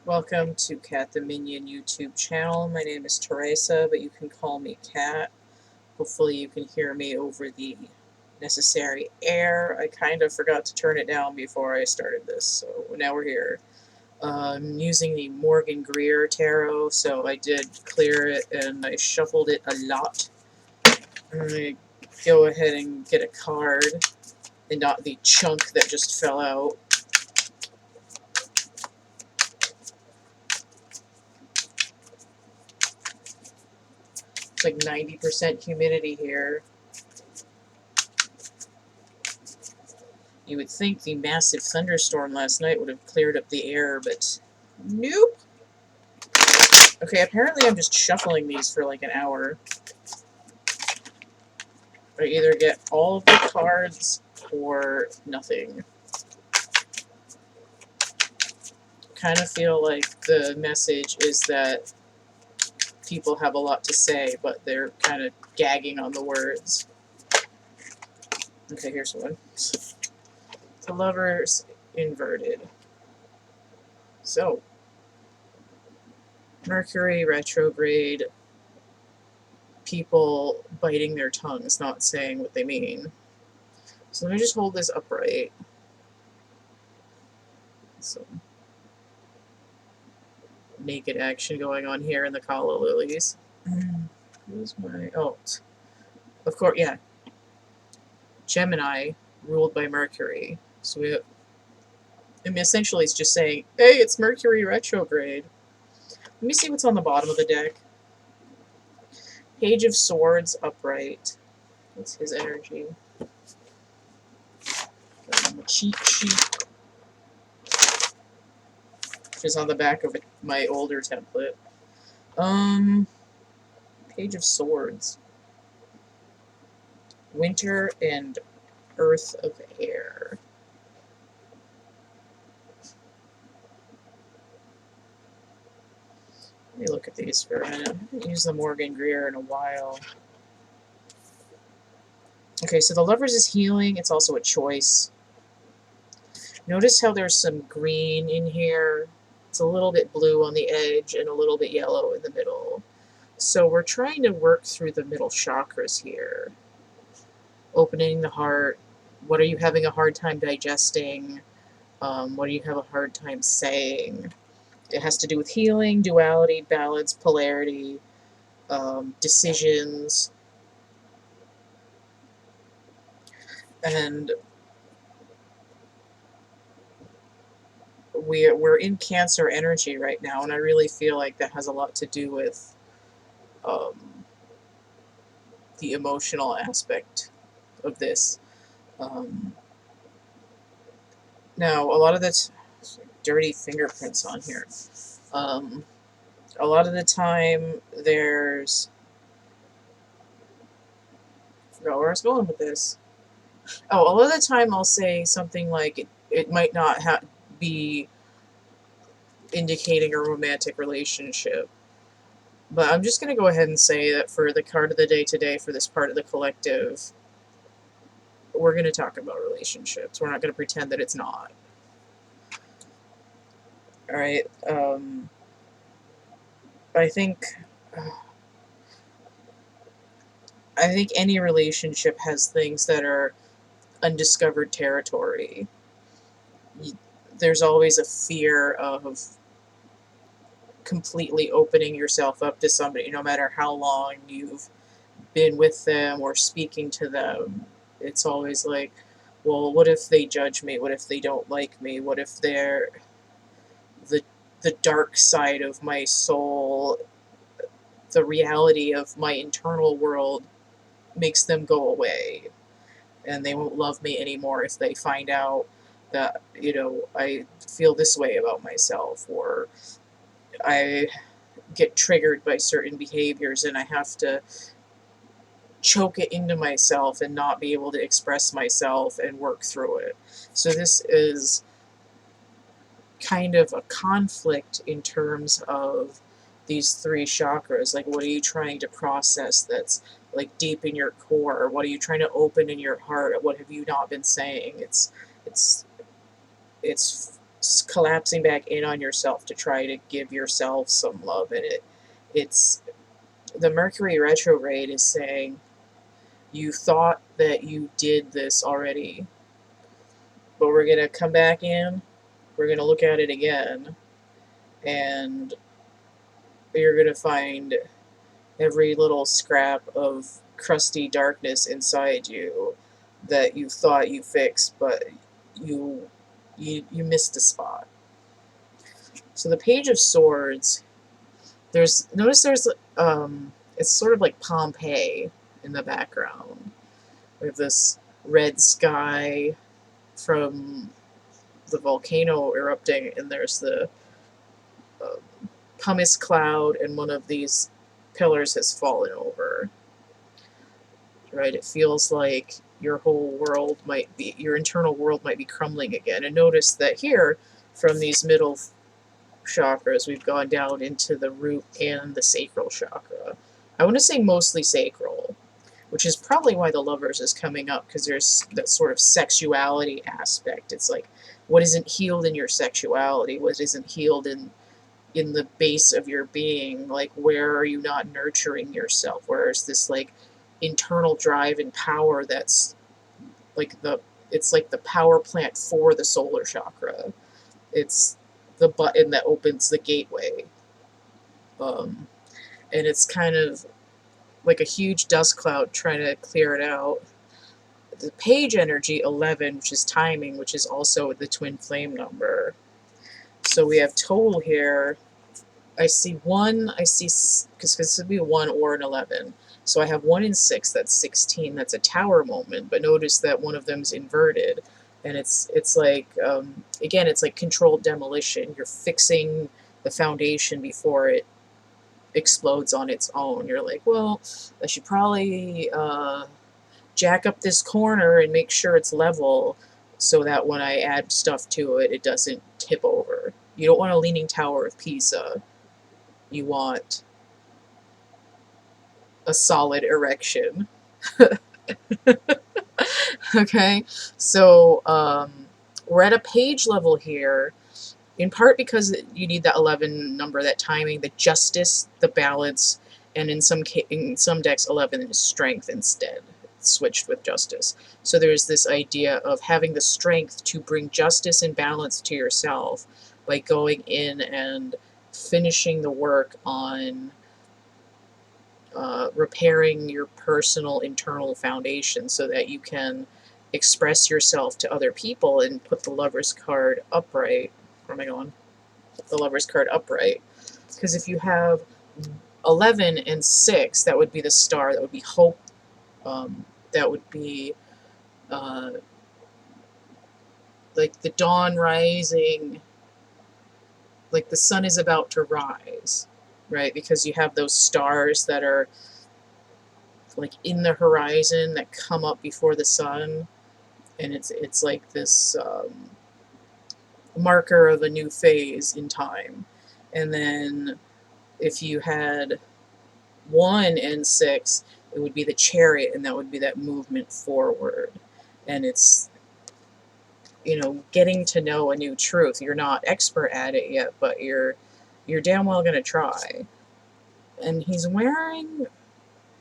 Welcome to CATtheMinion YouTube channel. My name is Teresa, but you can call me Cat. Hopefully you can hear me over the necessary air. I kind of forgot to turn it down before I started this, so now we're here. I'm using the Morgan-Greer tarot, so I did clear it and I shuffled it a lot. I'm going to go ahead and get a card and not the chunk that just fell out. It's like 90% humidity here. You would think the massive thunderstorm last night would have cleared up the air, but nope. Okay, apparently I'm just shuffling these for like an hour. I either get all of the cards or nothing. Kind of feel like the message is that people have a lot to say, but they're kind of gagging on the words. Okay, here's one. The Lovers inverted. So, Mercury retrograde, people biting their tongues, not saying what they mean. So let me just hold this upright. Some naked action going on here in the calla lilies. Who's my... Oh, of course, yeah. Gemini, ruled by Mercury. So we have... I mean, essentially it's just saying, hey, it's Mercury retrograde. Let me see what's on the bottom of the deck. Page of Swords upright. What's his energy? Cheat sheet. Which is on the back of my older template. Page of Swords. Winter and Earth of Air. Let me look at these for a minute. I haven't used the Morgan-Greer in a while. Okay, so the Lovers is healing. It's also a choice. Notice how there's some green in here. It's a little bit blue on the edge and a little bit yellow in the middle. So we're trying to work through the middle chakras here. Opening the heart. What are you having a hard time digesting? What do you have a hard time saying? It has to do with healing, duality, balance, polarity, decisions. And we're in Cancer energy right now, and I really feel like that has a lot to do with the emotional aspect of this. Now, a lot of the dirty fingerprints on here. A lot of the time, there's... I forgot where I was going with this. Oh, a lot of the time I'll say something like it might not be indicating a romantic relationship. But I'm just going to go ahead and say that for the card of the day today, for this part of the collective, we're going to talk about relationships. We're not going to pretend that it's not. Alright, I think any relationship has things that are undiscovered territory. There's always a fear of completely opening yourself up to somebody, no matter how long you've been with them or speaking to them. It's always like, well, what if they judge me? What if they don't like me? What if they're the dark side of my soul, the reality of my internal world makes them go away, and they won't love me anymore if they find out that, you know, I feel this way about myself, or I get triggered by certain behaviors and I have to choke it into myself and not be able to express myself and work through it. So this is kind of a conflict in terms of these three chakras. Like, what are you trying to process that's like deep in your core? What are you trying to open in your heart? What have you not been saying? It's collapsing back in on yourself to try to give yourself some love. And it's the Mercury retrograde is saying you thought that you did this already, but we're going to come back in, we're going to look at it again, and you're going to find every little scrap of crusty darkness inside you that you thought you fixed, but you missed a spot. So the Page of Swords, notice there's it's sort of like Pompeii in the background. We have this red sky from the volcano erupting, and there's the pumice cloud, and one of these pillars has fallen over. Right? It feels like your whole world might be, your internal world might be crumbling again. And notice that here, from these middle chakras, we've gone down into the root and the sacral chakra. I want to say mostly sacral, which is probably why the Lovers is coming up, because there's that sort of sexuality aspect. It's like, what isn't healed in your sexuality? What isn't healed in the base of your being? Like, where are you not nurturing yourself? Where's this like internal drive and power that's like it's like the power plant for the solar chakra. It's the button that opens the gateway. And it's kind of like a huge dust cloud trying to clear it out. The Page energy 11, which is timing, which is also the twin flame number. So we have total here. I see 1, because this would be 1 or an 11. So I have 1 and 6, that's 16, that's a tower moment, but notice that one of them's inverted. And it's like, again, it's like controlled demolition. You're fixing the foundation before it explodes on its own. You're like, well, I should probably jack up this corner and make sure it's level so that when I add stuff to it, it doesn't tip over. You don't want a Leaning Tower of Pisa. You want a solid erection. Okay, so we're at a page level here, in part because you need that 11 number, that timing, the justice, the balance, and in some decks 11 is strength instead. It's switched with justice. So there's this idea of having the strength to bring justice and balance to yourself by going in and finishing the work on repairing your personal internal foundation so that you can express yourself to other people and put the Lover's card upright. Where am I going? The Lover's card upright. Because if you have 11 and 6, that would be the star, that would be hope, that would be like the dawn rising, like the sun is about to rise, right? Because you have those stars that are like in the horizon that come up before the sun, and it's like this marker of a new phase in time. And then if you had 1 and 6, it would be the Chariot, and that would be that movement forward. And it's, you know, getting to know a new truth. You're not expert at it yet, but you're damn well gonna try. And he's wearing,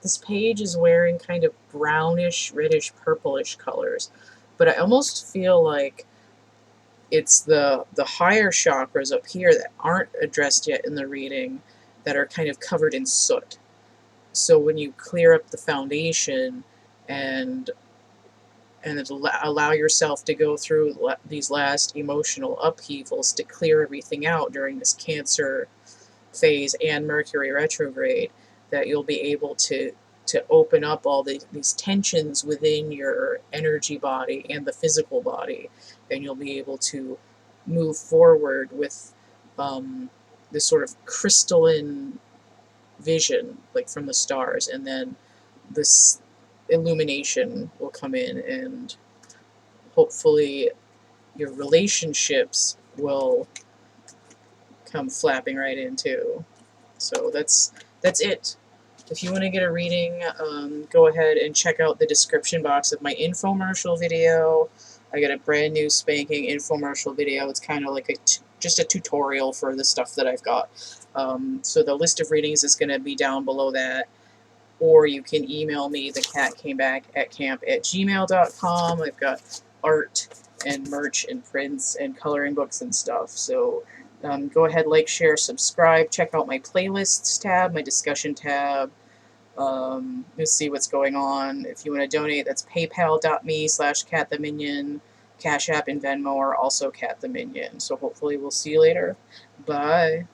this page is wearing kind of brownish, reddish, purplish colors. But I almost feel like it's the higher chakras up here that aren't addressed yet in the reading that are kind of covered in soot. So when you clear up the foundation and allow yourself to go through these last emotional upheavals to clear everything out during this Cancer phase and Mercury retrograde, that you'll be able to open up all these tensions within your energy body and the physical body, and you'll be able to move forward with this sort of crystalline vision, like from the stars, and then this illumination will come in, and hopefully your relationships will come flapping right into. So that's it. If you want to get a reading, go ahead and check out the description box of my infomercial video. I got a brand new spanking infomercial video. It's kind of like just a tutorial for the stuff that I've got. So the list of readings is going to be down below that. Or you can email me, thecatcamebackatcamp@gmail.com. I've got art and merch and prints and coloring books and stuff. So go ahead, like, share, subscribe. Check out my playlists tab, my discussion tab. You'll see what's going on. If you want to donate, that's paypal.me/CATtheMinion. Cash App and Venmo are also CATtheMinion. So hopefully we'll see you later. Bye.